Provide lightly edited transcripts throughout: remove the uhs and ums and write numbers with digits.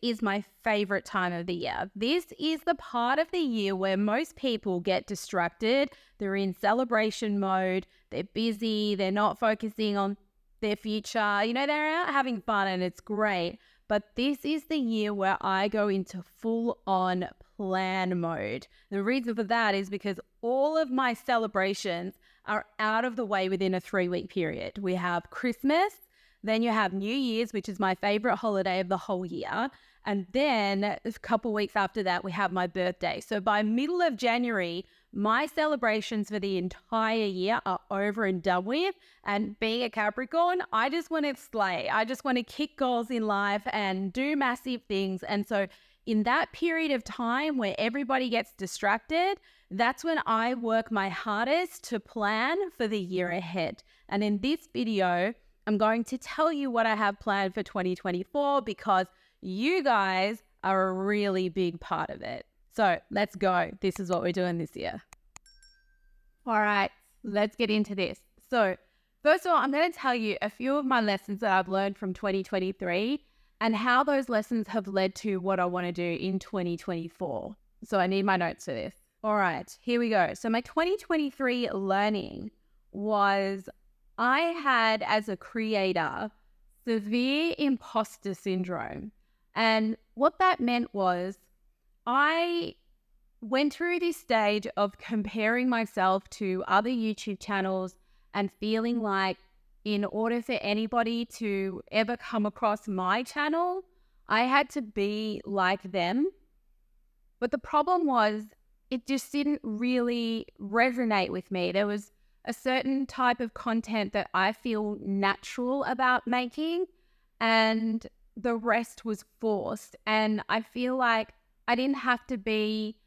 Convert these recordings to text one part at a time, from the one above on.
is my favorite time of the year. This is the part of the year where most people get distracted. They're in celebration mode. They're busy. They're not focusing on their future. You know, they're out having fun and it's great. But this is the year where I go into full-on plan mode. The reason for that is because all of my celebrations are out of the way within a 3-week period. We have Christmas, then you have New Year's, which is my favorite holiday of the whole year. And then a couple weeks after that, we have my birthday. So by middle of January, my celebrations for the entire year are over and done with. And being a Capricorn, I just want to slay. I just want to kick goals in life and do massive things. And so in that period of time where everybody gets distracted, that's when I work my hardest to plan for the year ahead. And in this video, I'm going to tell you what I have planned for 2024 because you guys are a really big part of it. So let's go. This is what we're doing this year. All right, let's get into this. So first of all, I'm going to tell you a few of my lessons that I've learned from 2023 and how those lessons have led to what I want to do in 2024. So I need my notes for this. All right, here we go. So my 2023 learning was I had, as a creator, severe imposter syndrome. And what that meant was I went through this stage of comparing myself to other YouTube channels and feeling like in order for anybody to ever come across my channel, I had to be like them. But the problem was it just didn't really resonate with me. There was a certain type of content that I feel natural about making, and the rest was forced. And I feel like I didn't have to be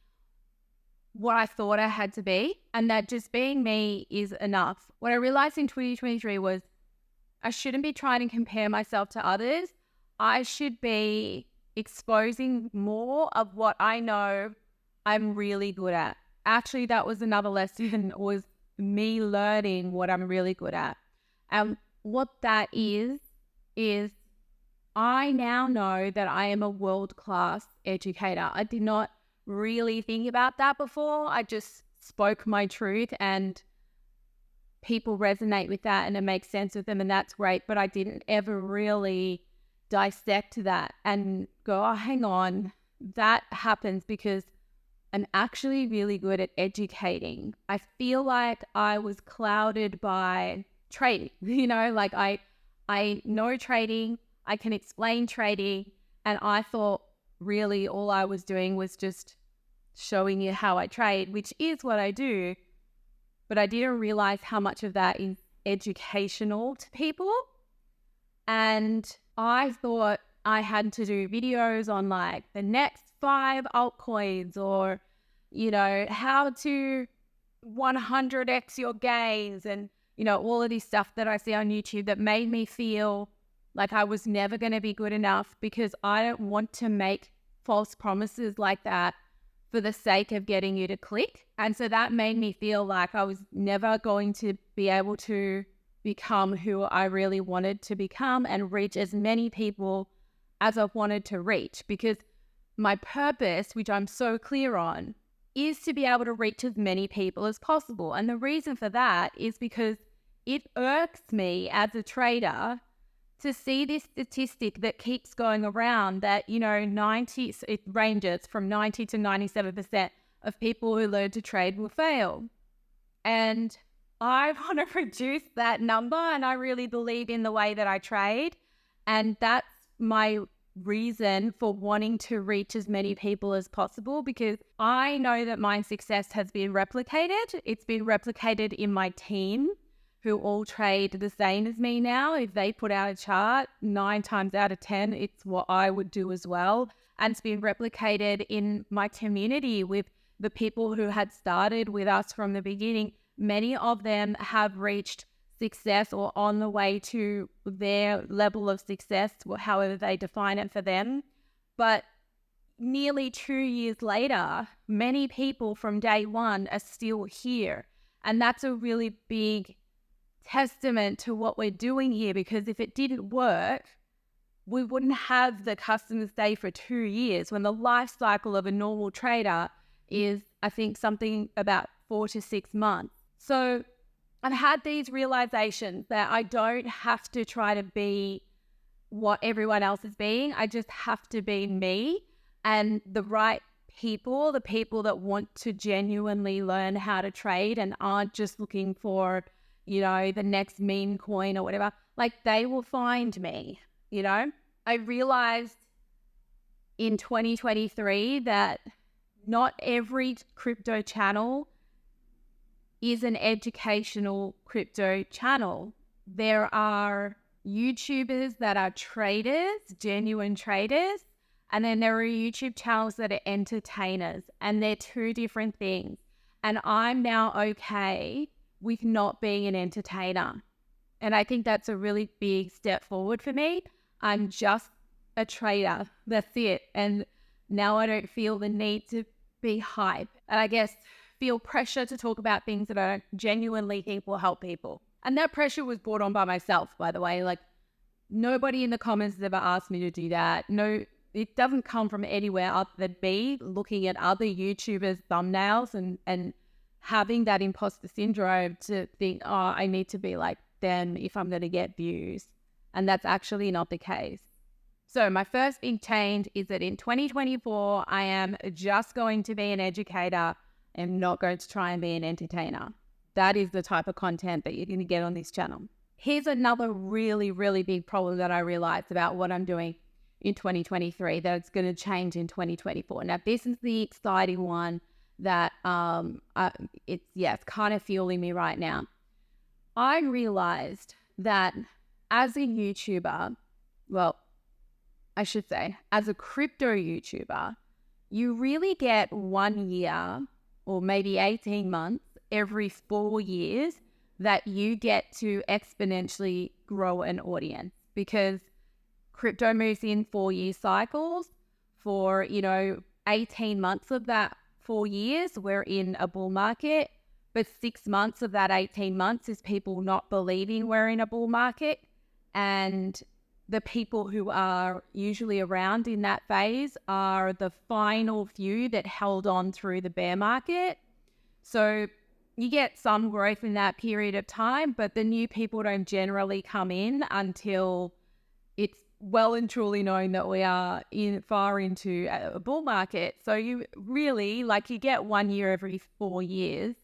what I thought I had to be, and that just being me is enough. What I realized in 2023 was I shouldn't be trying to compare myself to others. I should be exposing more of what I know I'm really good at. Actually, that was another lesson, was me learning what I'm really good at. And what that is I now know that I am a world-class educator. I did not really think about that before. I just spoke my truth and people resonate with that and it makes sense with them and that's great. But I didn't ever really dissect that and go, oh, hang on, that happens because I'm actually really good at educating. I feel like I was clouded by trading, you know, like I know trading, I can explain trading, and I thought really all I was doing was just showing you how I trade, which is what I do, but I didn't realize how much of that is educational to people. And I thought I had to do videos on like the next 5 altcoins or, you know, how to 100x your gains and, you know, all of this stuff that I see on YouTube that made me feel like I was never going to be good enough, because I don't want to make false promises like that for the sake of getting you to click. And so that made me feel like I was never going to be able to become who I really wanted to become and reach as many people as I wanted to reach, because my purpose, which I'm so clear on, is to be able to reach as many people as possible. And the reason for that is because it irks me as a trader to see this statistic that keeps going around that, you know, it ranges from 90 to 97% of people who learn to trade will fail. And I want to reduce that number, and I really believe in the way that I trade. And that's my reason for wanting to reach as many people as possible, because I know that my success has been replicated. It's been replicated in my team, who all trade the same as me now. If they put out a chart, 9 times out of 10, it's what I would do as well. And it's been replicated in my community with the people who had started with us from the beginning. Many of them have reached success or on the way to their level of success, however they define it for them. But nearly 2 years later, many people from day one are still here. And that's a really big testament to what we're doing here, because if it didn't work, we wouldn't have the customers stay for 2 years when the life cycle of a normal trader is, I think, something about 4 to 6 months. So I've had these realizations that I don't have to try to be what everyone else is being. I just have to be me, and the right people, the people that want to genuinely learn how to trade and aren't just looking for, the next meme coin or whatever, like they will find me. I realized in 2023 that not every crypto channel is an educational crypto channel. There are YouTubers that are traders, genuine traders, and then there are YouTube channels that are entertainers, and they're two different things. And I'm now okay with not being an entertainer. And I think that's a really big step forward for me. I'm just a trader. That's it. And now I don't feel the need to be hype. And I guess feel pressure to talk about things that I genuinely think will help people. And that pressure was brought on by myself, by the way. Like, nobody in the comments has ever asked me to do that. No, it doesn't come from anywhere other than me looking at other YouTubers' thumbnails and having that imposter syndrome to think, oh, I need to be like them if I'm going to get views. And that's actually not the case. So my first big change is that in 2024, I am just going to be an educator and not going to try and be an entertainer. That is the type of content that you're going to get on this channel. Here's another really, really big problem that I realized about what I'm doing in 2023 that's going to change in 2024. Now, this is the exciting one that it's kind of fueling me right now. I realized that as a YouTuber, well, I should say, as a crypto YouTuber, you really get 1 year or maybe 18 months every 4 years that you get to exponentially grow an audience, because crypto moves in 4-year cycles. For 18 months of that 4 years we're in a bull market, but 6 months of that 18 months is people not believing we're in a bull market, and the people who are usually around in that phase are the final few that held on through the bear market. So you get some growth in that period of time, but the new people don't generally come in until it's well and truly known that we are far into a bull market. So you really, you get 1 year every 4 years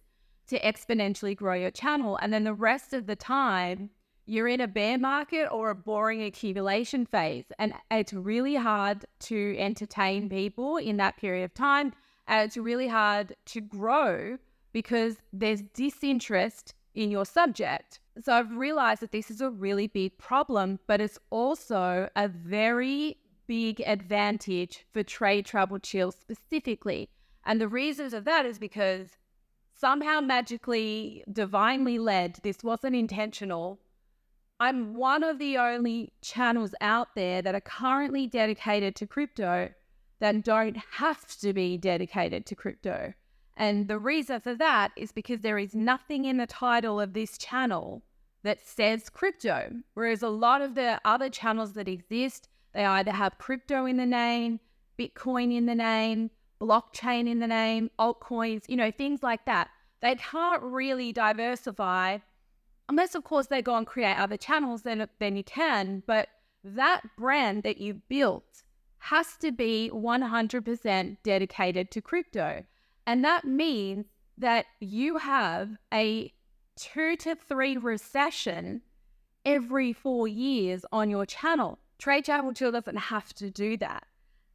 to exponentially grow your channel. And then the rest of the time, you're in a bear market or a boring accumulation phase. And it's really hard to entertain people in that period of time. And it's really hard to grow because there's disinterest in your subject. So I've realized that this is a really big problem, but it's also a very big advantage for 𝗖𝗵𝗃𝗵 specifically. And the reasons of that is because somehow magically, divinely led, this wasn't intentional, I'm one of the only channels out there that are currently dedicated to crypto that don't have to be dedicated to crypto. And the reason for that is because there is nothing in the title of this channel that says crypto. Whereas a lot of the other channels that exist, they either have crypto in the name, Bitcoin in the name, blockchain in the name, altcoins, things like that. They can't really diversify unless, of course, they go and create other channels, then you can. But that brand that you built has to be 100% dedicated to crypto. And that means that you have a 2 to 3 recession every 4 years on your channel. 𝗖𝗵𝗃𝗵 doesn't have to do that.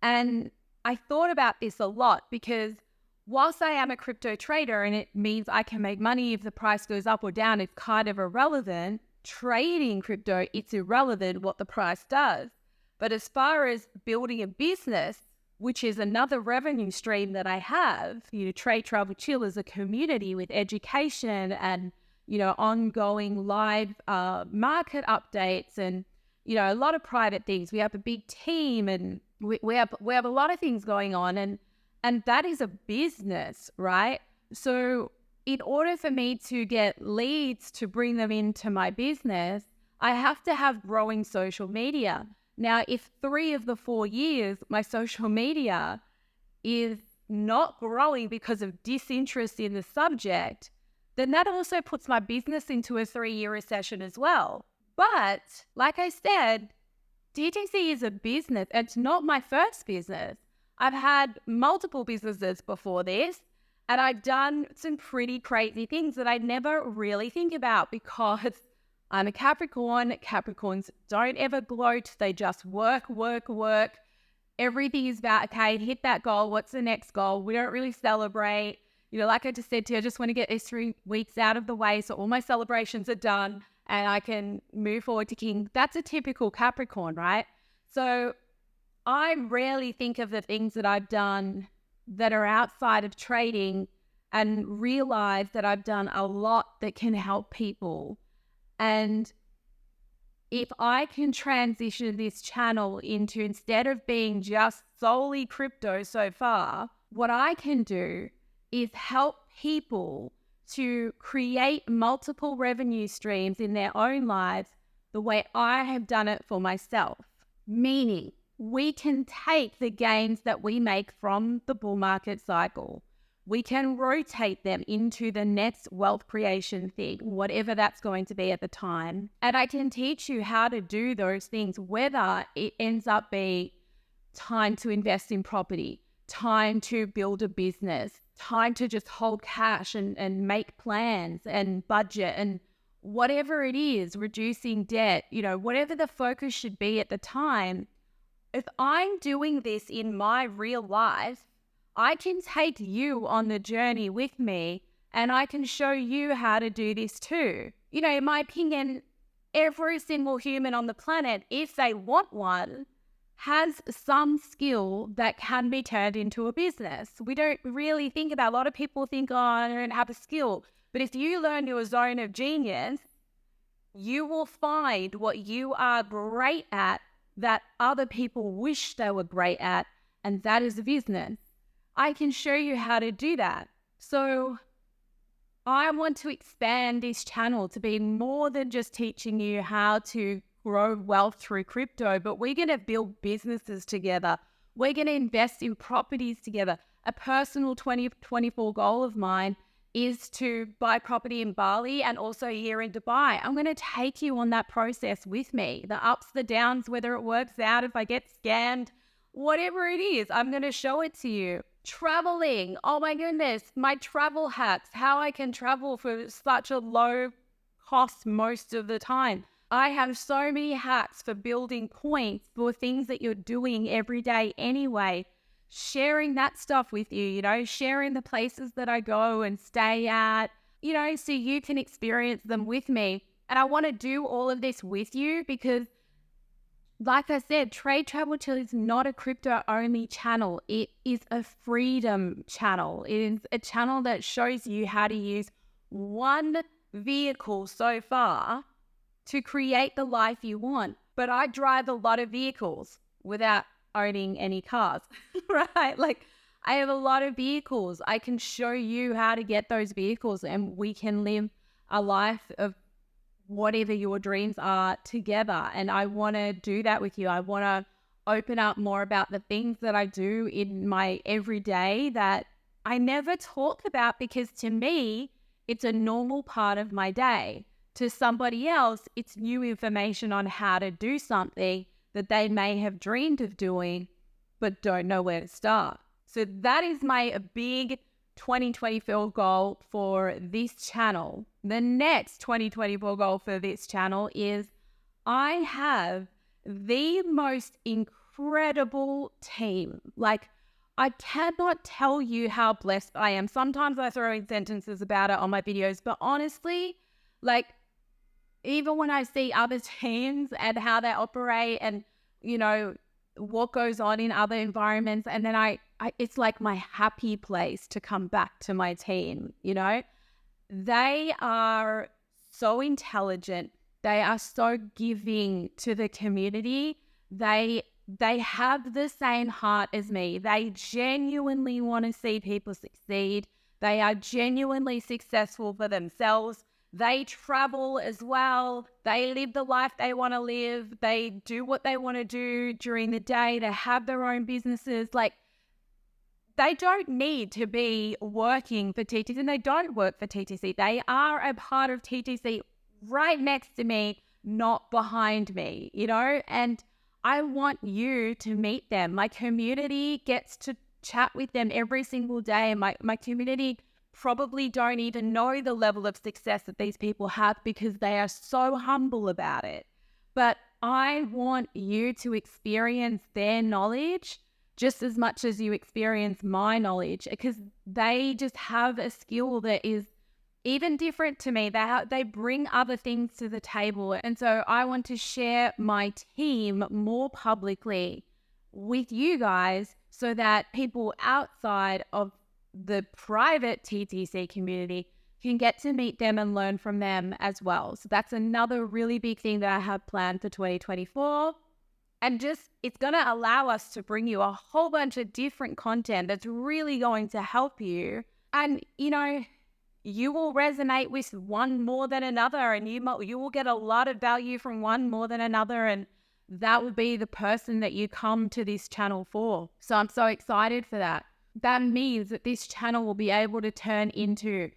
And I thought about this a lot because whilst I am a crypto trader and it means I can make money if the price goes up or down, it's kind of irrelevant. Trading crypto, it's irrelevant what the price does. But as far as building a business, which is another revenue stream that I have, 𝗖𝗵𝗃𝗵 is a community with education and, ongoing live market updates and, a lot of private things. We have a big team and we have a lot of things going on, and that is a business, right? So in order for me to get leads to bring them into my business, I have to have growing social media. Now, if 3 of the 4 years my social media is not growing because of disinterest in the subject, then that also puts my business into a 3-year recession as well. But like I said, DTC is a business. It's not my first business. I've had multiple businesses before this, and I've done some pretty crazy things that I never really think about because I'm a Capricorn. Capricorns don't ever gloat. They just work, work, work. Everything is about, okay, hit that goal. What's the next goal? We don't really celebrate. You know, like I just said to you, I just want to get these 3 weeks out of the way so all my celebrations are done and I can move forward to King. That's a typical Capricorn, right? So I rarely think of the things that I've done that are outside of trading and realize that I've done a lot that can help people. And if I can transition this channel into, instead of being just solely crypto so far, what I can do is help people to create multiple revenue streams in their own lives the way I have done it for myself. Meaning, we can take the gains that we make from the bull market cycle. We can rotate them into the next wealth creation thing, whatever that's going to be at the time. And I can teach you how to do those things, whether it ends up being time to invest in property, time to build a business, time to just hold cash and make plans and budget and whatever it is, reducing debt, you know, whatever the focus should be at the time. If I'm doing this in my real life, I can take you on the journey with me and I can show you how to do this too. You know, in my opinion, every single human on the planet, if they want one, has some skill that can be turned into a business. We don't really think about, a lot of people think, oh, I don't have a skill. But if you learn your zone of genius, you will find what you are great at that other people wish they were great at, and that is a business. I can show you how to do that. So I want to expand this channel to be more than just teaching you how to grow wealth through crypto, but we're going to build businesses together. We're going to invest in properties together. A personal 2024 goal of mine is to buy property in Bali and also here in Dubai. I'm going to take you on that process with me, the ups, the downs, whether it works out, if I get scammed, whatever it is, I'm going to show it to you. Traveling, oh my goodness, my travel hacks, how I can travel for such a low cost most of the time. I have so many hacks for building points for things that you're doing every day anyway. Sharing that stuff with you, you know, sharing the places that I go and stay at, you know, so you can experience them with me. And I want to do all of this with you because, like I said, Trade Travel Chill is not a crypto-only channel. It is a freedom channel. It is a channel that shows you how to use one vehicle so far to create the life you want. But I drive a lot of vehicles without owning any cars, right? Like, I have a lot of vehicles. I can show you how to get those vehicles and we can live a life of whatever your dreams are together. And I want to do that with you. I want to open up more about the things that I do in my everyday that I never talk about, because to me, it's a normal part of my day. To somebody else, it's new information on how to do something that they may have dreamed of doing, but don't know where to start. So that is my big 2024 goal for this channel. The next 2024 goal for this channel is I have the most incredible team. Like, I cannot tell you how blessed I am. Sometimes I throw in sentences about it on my videos, but honestly, like, even when I see other teams and how they operate and, you know, what goes on in other environments, and then I it's like my happy place to come back to my team, you know. They are so intelligent. They are so giving to the community. They have the same heart as me. They genuinely want to see people succeed. They are genuinely successful for themselves. They travel as well. They live the life they want to live. They do what they want to do during the day. They have their own businesses. Like, they don't need to be working for TTC, and they don't work for TTC. They are a part of TTC right next to me, not behind me, you know? And I want you to meet them. My community gets to chat with them every single day. My community probably don't even know the level of success that these people have because they are so humble about it. But I want you to experience their knowledge just as much as you experience my knowledge, because they just have a skill that is even different to me. They bring other things to the table. And so I want to share my team more publicly with you guys so that people outside of the private TTC community can get to meet them and learn from them as well. So that's another really big thing that I have planned for 2024. And just, it's going to allow us to bring you a whole bunch of different content that's really going to help you. And, you know, you will resonate with one more than another, and you will get a lot of value from one more than another. And that would be the person that you come to this channel for. So I'm so excited for that. That means that this channel will be able to turn into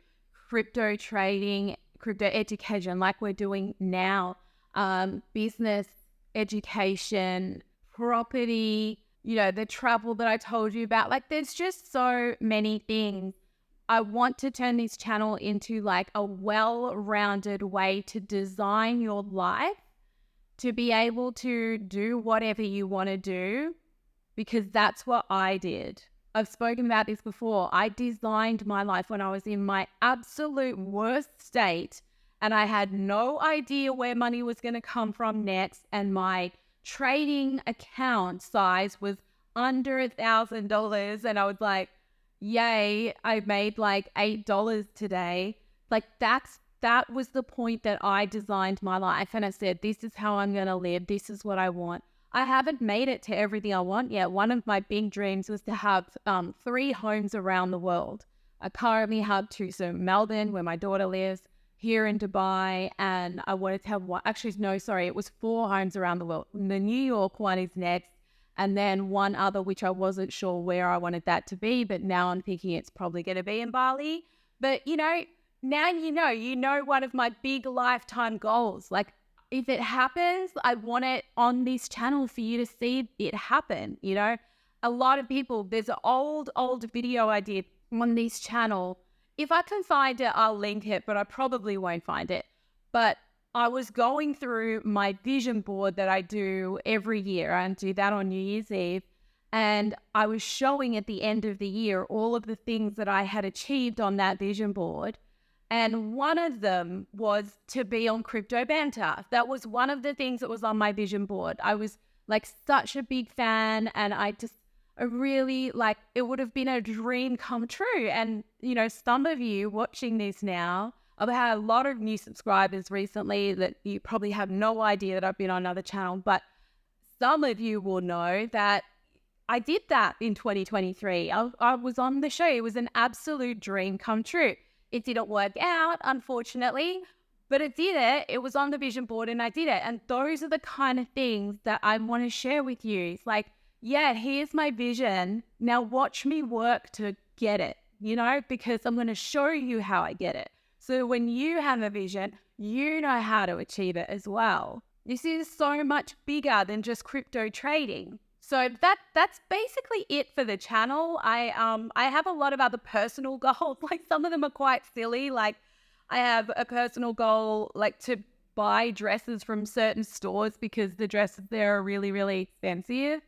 crypto trading, crypto education like we're doing now, business education, property, you know, the travel that I told you about. Like, there's just so many things. I want to turn this channel into like a well-rounded way to design your life to be able to do whatever you want to do, because that's what I did. I've spoken about this before. I designed my life when I was in my absolute worst state, and I had no idea where money was going to come from next, and my trading account size was under $1,000, and I was like, yay, I made like $8 today. Like, that was the point that I designed my life, and I said, this is how I'm going to live. This is what I want. I haven't made it to everything I want yet. One of my big dreams was to have 3 homes around the world. I currently have 2, so Melbourne, where my daughter lives, here in Dubai, and I wanted to have one. Actually, no, sorry, it was 4 homes around the world. The New York one is next, and then one other, which I wasn't sure where I wanted that to be, but now I'm thinking it's probably going to be in Bali. But, you know, now you know one of my big lifetime goals. Like, if it happens, I want it on this channel for you to see it happen. You know, a lot of people, there's an old video I did on this channel. If I can find it, I'll link it, but I probably won't find it. But I was going through my vision board that I do every year. I do that on New Year's Eve. And I was showing at the end of the year all of the things that I had achieved on that vision board. And one of them was to be on Crypto Banter. That was one of the things that was on my vision board. I was like such a big fan, and I really, like, it would have been a dream come true. And, you know, some of you watching this now, I've had a lot of new subscribers recently that you probably have no idea that I've been on another channel, but some of you will know that I did that in 2023. I was on the show. It was an absolute dream come true. It didn't work out, unfortunately, but it did it. It was on the vision board and I did it. And those are the kind of things that I want to share with you. It's like, yeah, here's my vision. Now watch me work to get it, you know, because I'm going to show you how I get it. So when you have a vision, you know how to achieve it as well. This is so much bigger than just crypto trading. So that's basically it for the channel. I have a lot of other personal goals. Like, some of them are quite silly. Like, I have a personal goal, like, to buy dresses from certain stores because the dresses there are really, really expensive.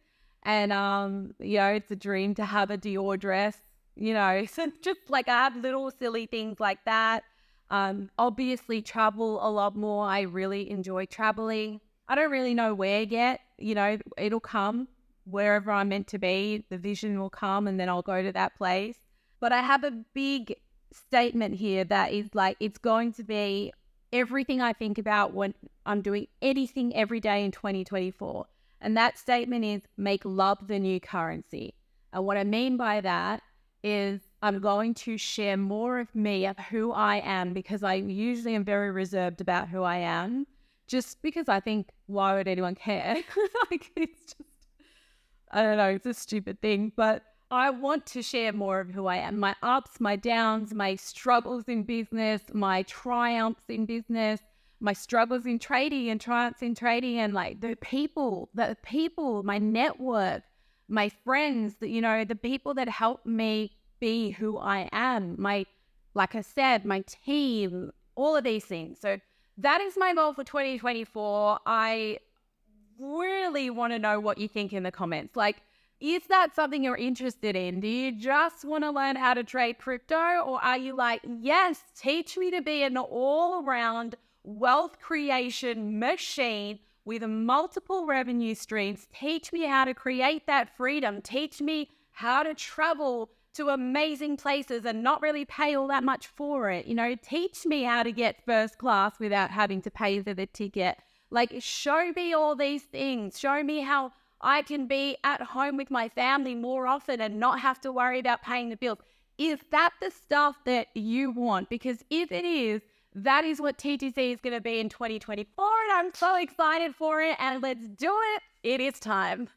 And, you know, it's a dream to have a Dior dress, you know. So just like, I have little silly things like that. Obviously travel a lot more. I really enjoy traveling. I don't really know where yet, you know, it'll come. Wherever I'm meant to be, the vision will come and then I'll go to that place. But I have a big statement here that is like, it's going to be everything I think about when I'm doing anything every day in 2024. And that statement is, make love the new currency. And what I mean by that is, I'm going to share more of me, of who I am, because I usually am very reserved about who I am, just because I think, why would anyone care? Like, it's just, I don't know, it's a stupid thing, but I want to share more of who I am, my ups, my downs, my struggles in business, my triumphs in business, my struggles in trading and triumphs in trading, and like the people, my network, my friends, the people that help me be who I am, like I said, my team, all of these things. So that is my goal for 2024. I really want to know what you think in the comments. Like, is that something you're interested in? Do you just want to learn how to trade crypto? Or are you like, yes, teach me to be an all-around wealth creation machine with multiple revenue streams. Teach me how to create that freedom. Teach me how to travel to amazing places and not really pay all that much for it. Teach me how to get first class without having to pay for the ticket. Like, show me all these things. Show me how I can be at home with my family more often and not have to worry about paying the bills. Is that the stuff that you want? Because if it is, that is what TTC is going to be in 2024, and I'm so excited for it, and let's do it. It is time.